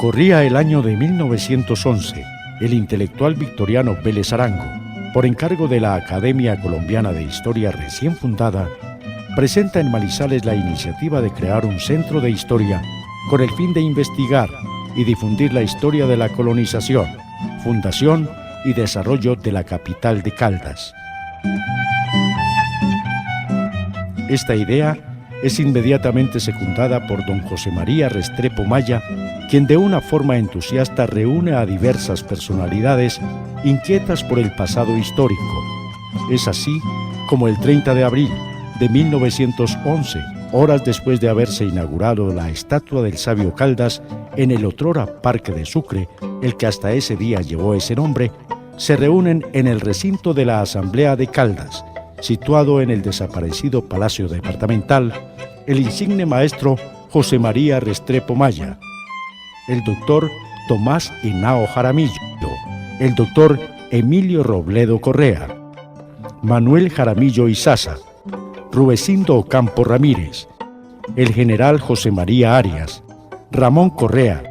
Corría el año de 1911. El intelectual victoriano Vélez Arango, por encargo de la Academia Colombiana de Historia recién fundada, presenta en Manizales la iniciativa de crear un centro de historia con el fin de investigar y difundir la historia de la colonización, fundación y desarrollo de la capital de Caldas. Esta idea es inmediatamente secundada por don José María Restrepo Maya, quien de una forma entusiasta reúne a diversas personalidades inquietas por el pasado histórico. Es así como el 30 de abril de 1911, horas después de haberse inaugurado la estatua del sabio Caldas en el otrora Parque de Sucre, el que hasta ese día llevó ese nombre, se reúnen en el recinto de la Asamblea de Caldas, situado en el desaparecido Palacio Departamental, el insigne maestro José María Restrepo Maya, el doctor Tomás Henao Jaramillo, el doctor Emilio Robledo Correa, Manuel Jaramillo Izaza, Rubecindo Ocampo Ramírez, el general José María Arias, Ramón Correa,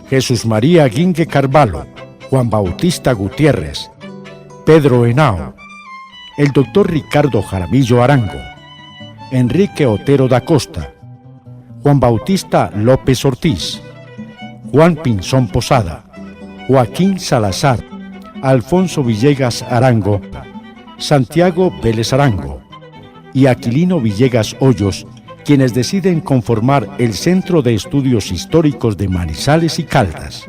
Jesús María Guingue Carvalho, Juan Bautista Gutiérrez, Pedro Henao, el doctor Ricardo Jaramillo Arango, Enrique Otero da Costa, Juan Bautista López Ortiz, Juan Pinzón Posada, Joaquín Salazar, Alfonso Villegas Arango, Santiago Vélez Arango y Aquilino Villegas Hoyos, quienes deciden conformar el Centro de Estudios Históricos de Manizales y Caldas.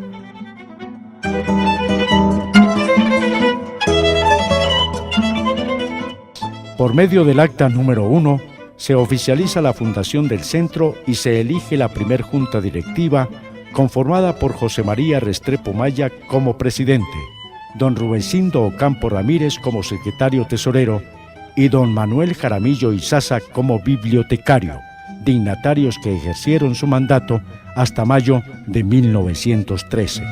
Por medio del acta número 1, se oficializa la fundación del centro y se elige la primer junta directiva, conformada por José María Restrepo Maya como presidente, don Rubecindo Ocampo Ramírez como secretario tesorero y don Manuel Jaramillo Izaza como bibliotecario, dignatarios que ejercieron su mandato hasta mayo de 1913.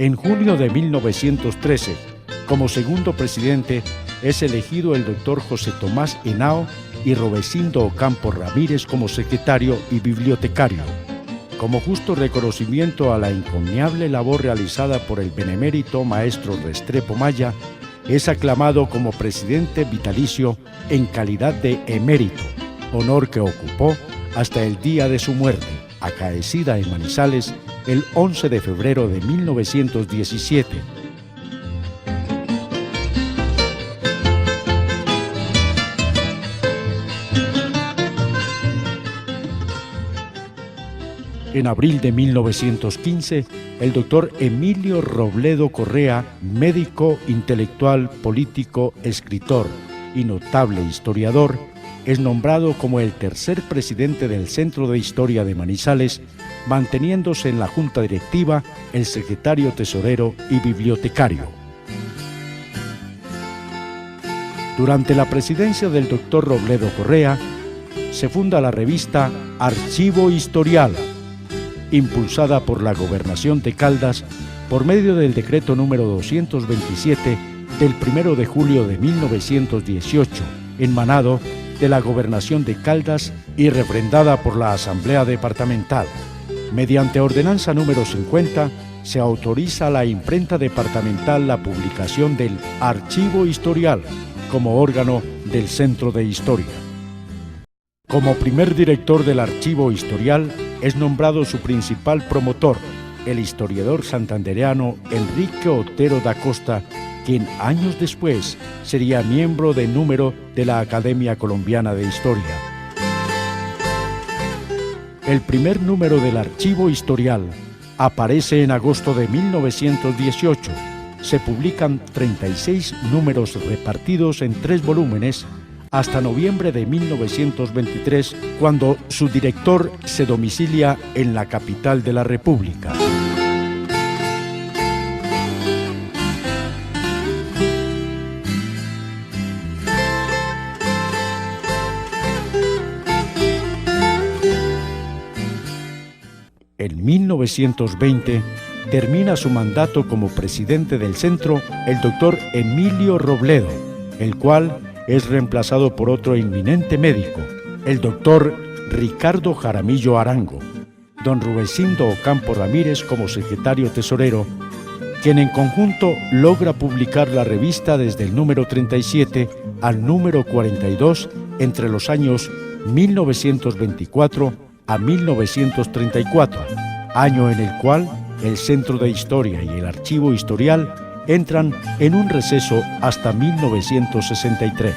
En junio de 1913, como segundo presidente, es elegido el doctor José Tomás Henao y Rubecindo Ocampo Ramírez como secretario y bibliotecario. Como justo reconocimiento a la encomiable labor realizada por el benemérito maestro Restrepo Maya, es aclamado como presidente vitalicio en calidad de emérito, honor que ocupó hasta el día de su muerte, acaecida en Manizales el 11 de febrero de 1917. En abril de 1915, el doctor Emilio Robledo Correa, médico, intelectual, político, escritor y notable historiador, es nombrado como el tercer presidente del Centro de Historia de Manizales, manteniéndose en la junta directiva el secretario tesorero y bibliotecario. Durante la presidencia del doctor Robledo Correa, se funda la revista Archivo Historial, impulsada por la Gobernación de Caldas por medio del decreto número 227 del 1 de julio de 1918, emanado de la Gobernación de Caldas y refrendada por la Asamblea Departamental. Mediante ordenanza número 50, se autoriza a la imprenta departamental la publicación del Archivo Historial como órgano del Centro de Historia. Como primer director del Archivo Historial, es nombrado su principal promotor, el historiador santandereano Enrique Otero da Costa, quien años después sería miembro de número de la Academia Colombiana de Historia. El primer número del Archivo Historial aparece en agosto de 1918. Se publican 36 números repartidos en 3 volúmenes hasta noviembre de 1923, cuando su director se domicilia en la capital de la República. En 1920 termina su mandato como presidente del centro el doctor Emilio Robledo, el cual es reemplazado por otro eminente médico, el doctor Ricardo Jaramillo Arango, don Rubecindo Ocampo Ramírez como secretario tesorero, quien en conjunto logra publicar la revista desde el número 37 al número 42 entre los años 1924 a 1934, año en el cual el Centro de Historia y el Archivo Historial entran en un receso hasta 1963.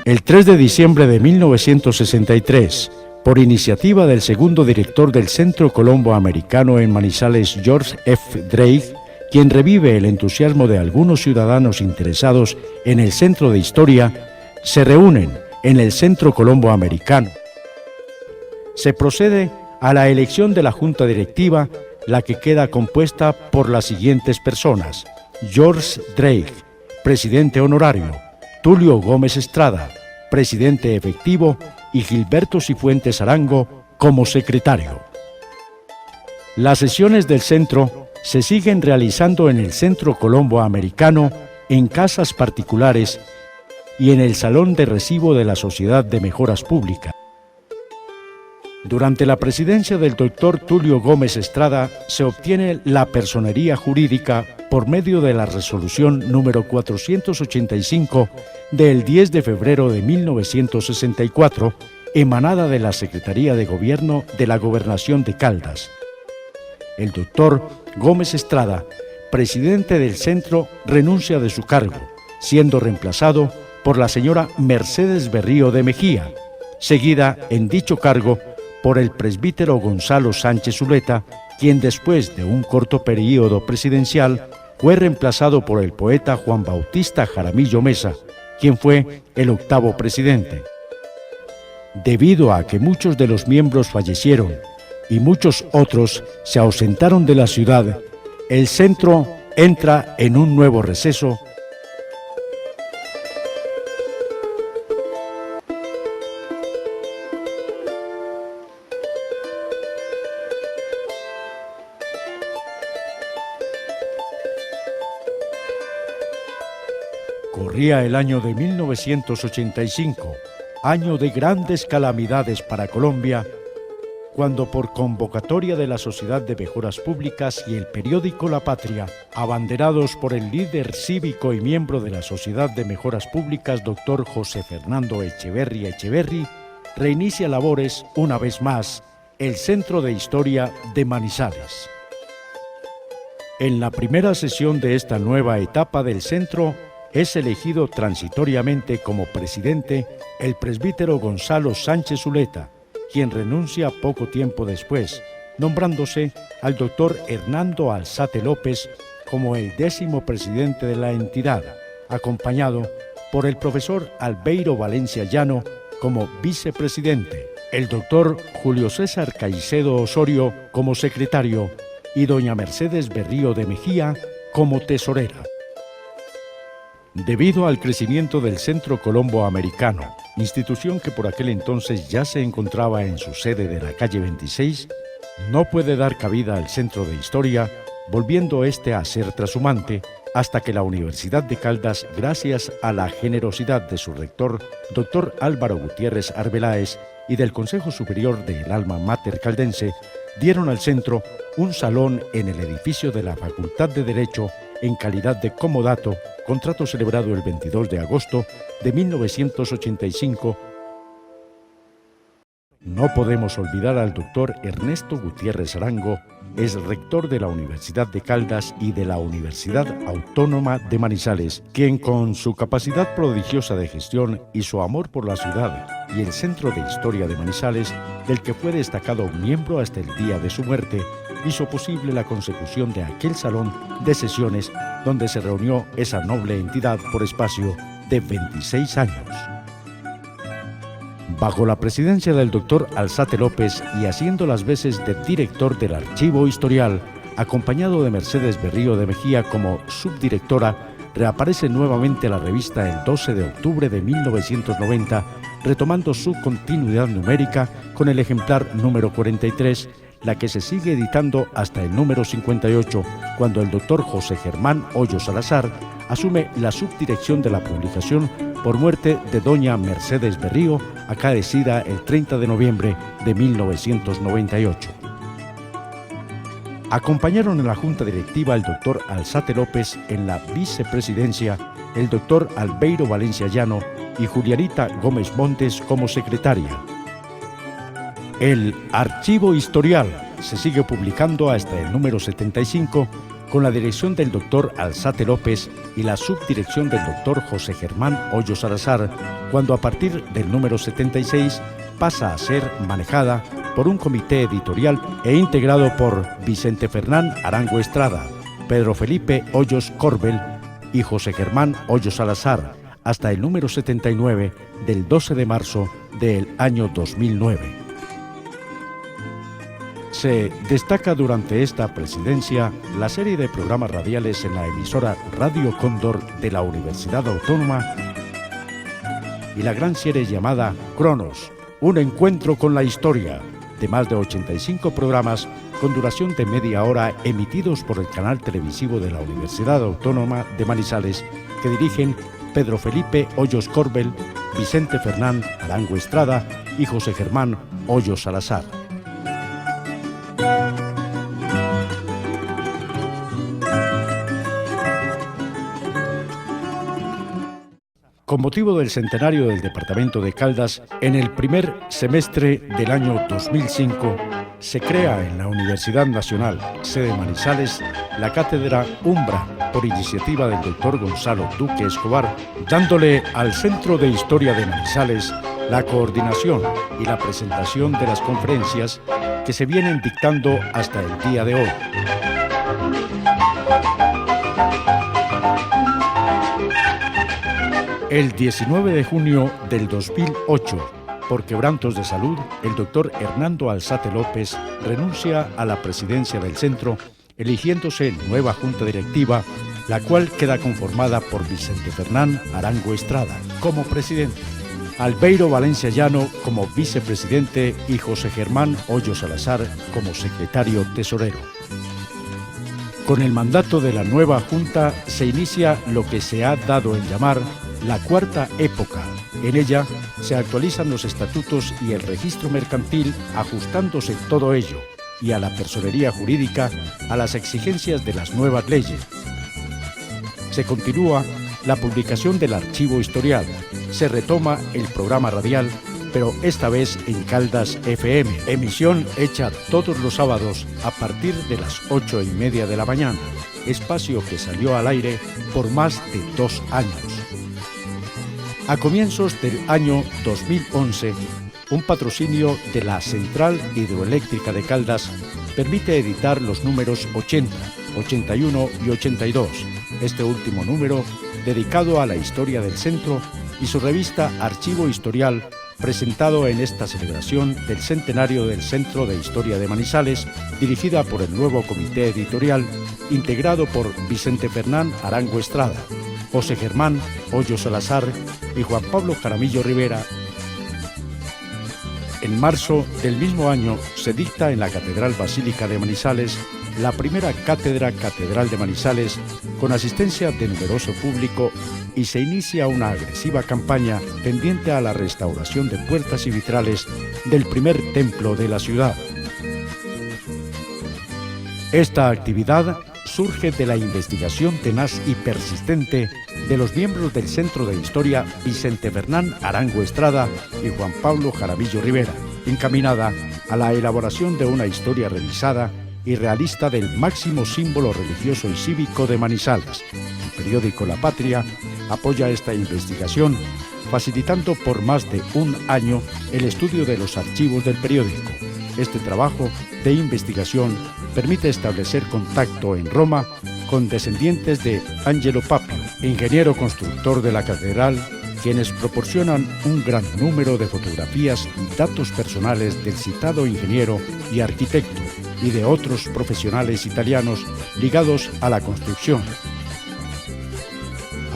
El 3 de diciembre de 1963, por iniciativa del segundo director del Centro Colombo Americano en Manizales, George F. Drake, quien revive el entusiasmo de algunos ciudadanos interesados en el Centro de Historia, se reúnen en el Centro Colombo Americano. Se procede a la elección de la Junta Directiva, la que queda compuesta por las siguientes personas: George Drake, presidente honorario; Tulio Gómez Estrada, presidente efectivo; y Gilberto Cifuentes Arango como secretario. Las sesiones del centro se siguen realizando en el Centro Colombo Americano, en casas particulares y en el Salón de Recibo de la Sociedad de Mejoras Públicas. Durante la presidencia del doctor Tulio Gómez Estrada se obtiene la personería jurídica por medio de la resolución número 485 del 10 de febrero de 1964, emanada de la Secretaría de Gobierno de la Gobernación de Caldas. El doctor Gómez Estrada, presidente del centro, renuncia de su cargo, siendo reemplazado por la señora Mercedes Berrío de Mejía, seguida en dicho cargo por el presbítero Gonzalo Sánchez Zuleta, quien después de un corto período presidencial fue reemplazado por el poeta Juan Bautista Jaramillo Mesa, quien fue el octavo presidente. Debido a que muchos de los miembros fallecieron y muchos otros se ausentaron de la ciudad, el centro entra en un nuevo receso. Corría el año de 1985, año de grandes calamidades para Colombia, cuando por convocatoria de la Sociedad de Mejoras Públicas y el periódico La Patria, abanderados por el líder cívico y miembro de la Sociedad de Mejoras Públicas, doctor José Fernando Echeverry, reinicia labores, una vez más, el Centro de Historia de Manizales. En la primera sesión de esta nueva etapa del centro, es elegido transitoriamente como presidente el presbítero Gonzalo Sánchez Zuleta, quien renuncia poco tiempo después, nombrándose al doctor Hernando Alzate López como el 10º presidente de la entidad, acompañado por el profesor Albeiro Valencia Llano como vicepresidente, el doctor Julio César Caicedo Osorio como secretario y doña Mercedes Berrío de Mejía como tesorera. Debido al crecimiento del Centro Colombo Americano, institución que por aquel entonces ya se encontraba en su sede de la calle 26, no puede dar cabida al Centro de Historia, volviendo este a ser trashumante, hasta que la Universidad de Caldas, gracias a la generosidad de su rector, doctor Álvaro Gutiérrez Arbeláez, y del Consejo Superior del Alma Mater Caldense, dieron al centro un salón en el edificio de la Facultad de Derecho en calidad de comodato, contrato celebrado el 22 de agosto de 1985. No podemos olvidar al doctor Ernesto Gutiérrez Arango, es rector de la Universidad de Caldas y de la Universidad Autónoma de Manizales, quien con su capacidad prodigiosa de gestión y su amor por la ciudad y el Centro de Historia de Manizales, del que fue destacado miembro hasta el día de su muerte, hizo posible la consecución de aquel salón de sesiones donde se reunió esa noble entidad por espacio de 26 años. Bajo la presidencia del doctor Alzate López y haciendo las veces de director del Archivo Historial, acompañado de Mercedes Berrío de Mejía como subdirectora, reaparece nuevamente la revista el 12 de octubre de 1990, retomando su continuidad numérica con el ejemplar número 43, la que se sigue editando hasta el número 58, cuando el doctor José Germán Hoyos Salazar asume la subdirección de la publicación por muerte de doña Mercedes Berrío, acaecida el 30 de noviembre de 1998. Acompañaron en la junta directiva el doctor Alzate López, en la vicepresidencia el doctor Albeiro Valencia Llano y Julianita Gómez Montes como secretaria. El Archivo Historial se sigue publicando hasta el número 75 con la dirección del doctor Alzate López y la subdirección del doctor José Germán Hoyos Salazar, cuando a partir del número 76 pasa a ser manejada por un comité editorial e integrado por Vicente Fernán Arango Estrada, Pedro Felipe Hoyos Corbel y José Germán Hoyos Salazar, hasta el número 79 del 12 de marzo del año 2009. Se destaca durante esta presidencia la serie de programas radiales en la emisora Radio Cóndor de la Universidad Autónoma y la gran serie llamada Cronos, un encuentro con la historia, de más de 85 programas con duración de media hora emitidos por el canal televisivo de la Universidad Autónoma de Manizales, que dirigen Pedro Felipe Hoyos Corbel, Vicente Fernán Arango Estrada y José Germán Hoyos Salazar. Con motivo del centenario del departamento de Caldas, en el primer semestre del año 2005, se crea en la Universidad Nacional, sede Manizales, la cátedra Umbra, por iniciativa del doctor Gonzalo Duque Escobar, dándole al Centro de Historia de Manizales la coordinación y la presentación de las conferencias que se vienen dictando hasta el día de hoy. El 19 de junio del 2008, por quebrantos de salud, el doctor Hernando Alzate López renuncia a la presidencia del centro, eligiéndose nueva junta directiva, la cual queda conformada por Vicente Fernán Arango Estrada como presidente, Albeiro Valencia Llano como vicepresidente y José Germán Hoyos Salazar como secretario tesorero. Con el mandato de la nueva junta se inicia lo que se ha dado en llamar la cuarta época. En ella se actualizan los estatutos y el registro mercantil, ajustándose todo ello, y a la personería jurídica a las exigencias de las nuevas leyes. Se continúa la publicación del archivo historial, se retoma el programa radial, pero esta vez en Caldas FM, emisión hecha todos los sábados a partir de las 8:30 de la mañana, espacio que salió al aire por más de 2 años. A comienzos del año 2011, un patrocinio de la Central Hidroeléctrica de Caldas permite editar los números 80, 81 y 82, este último número dedicado a la historia del centro, y su revista Archivo Historial, presentado en esta celebración del centenario del Centro de Historia de Manizales, dirigida por el nuevo comité editorial, integrado por Vicente Fernán Arango Estrada, José Germán Hoyos Salazar y Juan Pablo Jaramillo Rivera. En marzo del mismo año se dicta en la Catedral Basílica de Manizales la primera cátedra Catedral de Manizales, con asistencia de numeroso público, y se inicia una agresiva campaña tendiente a la restauración de puertas y vitrales del primer templo de la ciudad. Esta actividad surge de la investigación tenaz y persistente de los miembros del Centro de Historia Vicente Fernán Arango Estrada y Juan Pablo Jaramillo Rivera, encaminada a la elaboración de una historia revisada y realista del máximo símbolo religioso y cívico de Manizales. El periódico La Patria apoya esta investigación, facilitando por más de 1 año el estudio de los archivos del periódico. Este trabajo de investigación permite establecer contacto en Roma con descendientes de Angelo Papio, ingeniero constructor de la catedral, quienes proporcionan un gran número de fotografías y datos personales del citado ingeniero y arquitecto, y de otros profesionales italianos ligados a la construcción.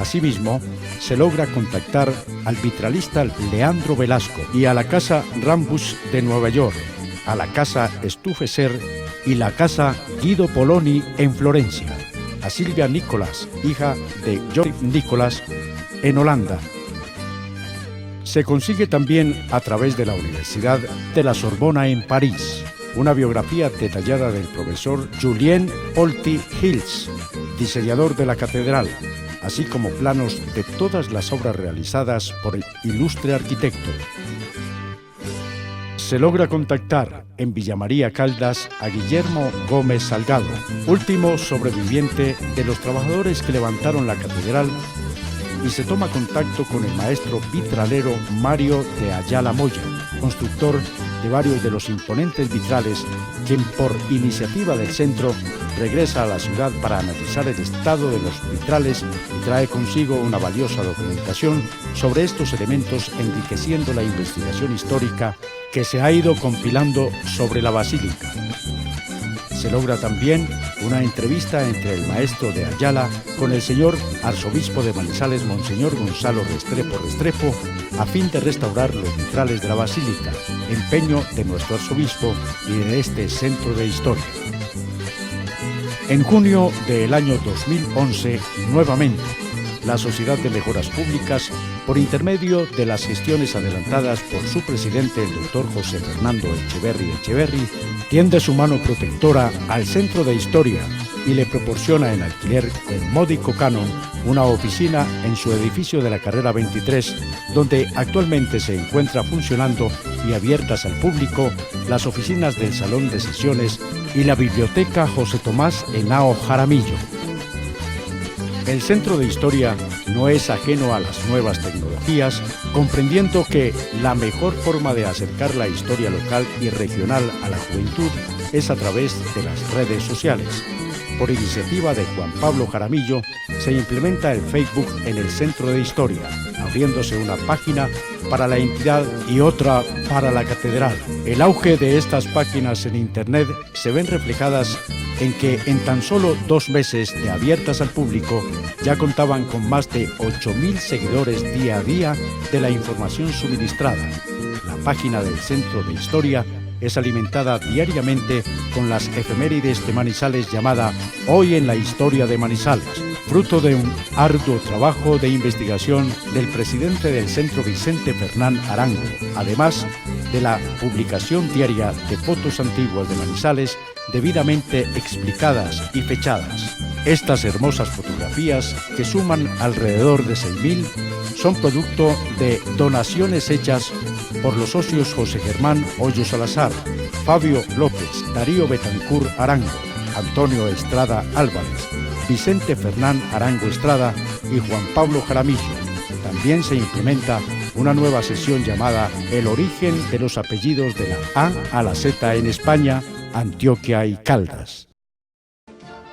Asimismo, se logra contactar al vitralista Leandro Velasco y a la Casa Rambus de Nueva York, a la Casa Stuyvesant y la Casa Guido Poloni en Florencia, a Silvia Nicolas, hija de Joseph Nicolas, en Holanda. Se consigue también a través de la Universidad de la Sorbona en París una biografía detallada del profesor Julien Polty-Hills, diseñador de la catedral, así como planos de todas las obras realizadas por el ilustre arquitecto. Se logra contactar en Villamaría Caldas a Guillermo Gómez Salgado, último sobreviviente de los trabajadores que levantaron la catedral, y se toma contacto con el maestro vitralero Mario de Ayala Moya, constructor de varios de los imponentes vitrales, quien por iniciativa del centro regresa a la ciudad para analizar el estado de los vitrales y trae consigo una valiosa documentación sobre estos elementos, enriqueciendo la investigación histórica que se ha ido compilando sobre la basílica. Se logra también una entrevista entre el maestro de Ayala con el señor arzobispo de Manizales, Monseñor Gonzalo Restrepo Restrepo, a fin de restaurar los vitrales de la basílica, empeño de nuestro arzobispo y de este centro de historia. En junio del año 2011, nuevamente, la Sociedad de Mejoras Públicas, por intermedio de las gestiones adelantadas por su presidente, el doctor José Fernando Echeverri, tiende su mano protectora al Centro de Historia y le proporciona en alquiler con módico canon una oficina en su edificio de la Carrera 23, donde actualmente se encuentra funcionando y abiertas al público las oficinas del Salón de Sesiones y la Biblioteca José Tomás Henao Jaramillo. El Centro de Historia no es ajeno a las nuevas tecnologías, comprendiendo que la mejor forma de acercar la historia local y regional a la juventud es a través de las redes sociales. Por iniciativa de Juan Pablo Jaramillo, se implementa el Facebook en el Centro de Historia, abriéndose una página para la entidad y otra para la catedral. El auge de estas páginas en Internet se ven reflejadas en que en tan solo 2 meses de abiertas al público ya contaban con más de 8.000 seguidores día a día de la información suministrada. La página del Centro de Historia es alimentada diariamente con las efemérides de Manizales llamada Hoy en la Historia de Manizales, fruto de un arduo trabajo de investigación del presidente del Centro Vicente Fernán Arango, además de la publicación diaria de fotos antiguas de Manizales debidamente explicadas y fechadas. Estas hermosas fotografías, que suman alrededor de 6.000, son producto de donaciones hechas por los socios José Germán Hoyo Salazar, Fabio López, Darío Betancur Arango, Antonio Estrada Álvarez, Vicente Fernán Arango Estrada y Juan Pablo Jaramillo. También se implementa una nueva sesión llamada El origen de los apellidos de la A a la Z en España, Antioquia y Caldas.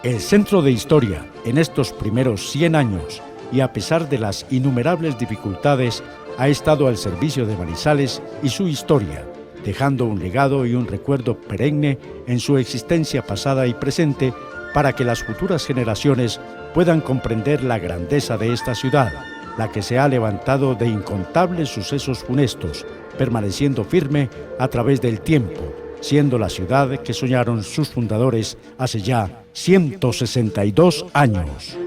El Centro de Historia, en estos primeros 100 años, y a pesar de las innumerables dificultades, ha estado al servicio de Manizales y su historia, dejando un legado y un recuerdo perenne en su existencia pasada y presente para que las futuras generaciones puedan comprender la grandeza de esta ciudad, la que se ha levantado de incontables sucesos funestos, permaneciendo firme a través del tiempo, siendo la ciudad que soñaron sus fundadores hace ya 162 años.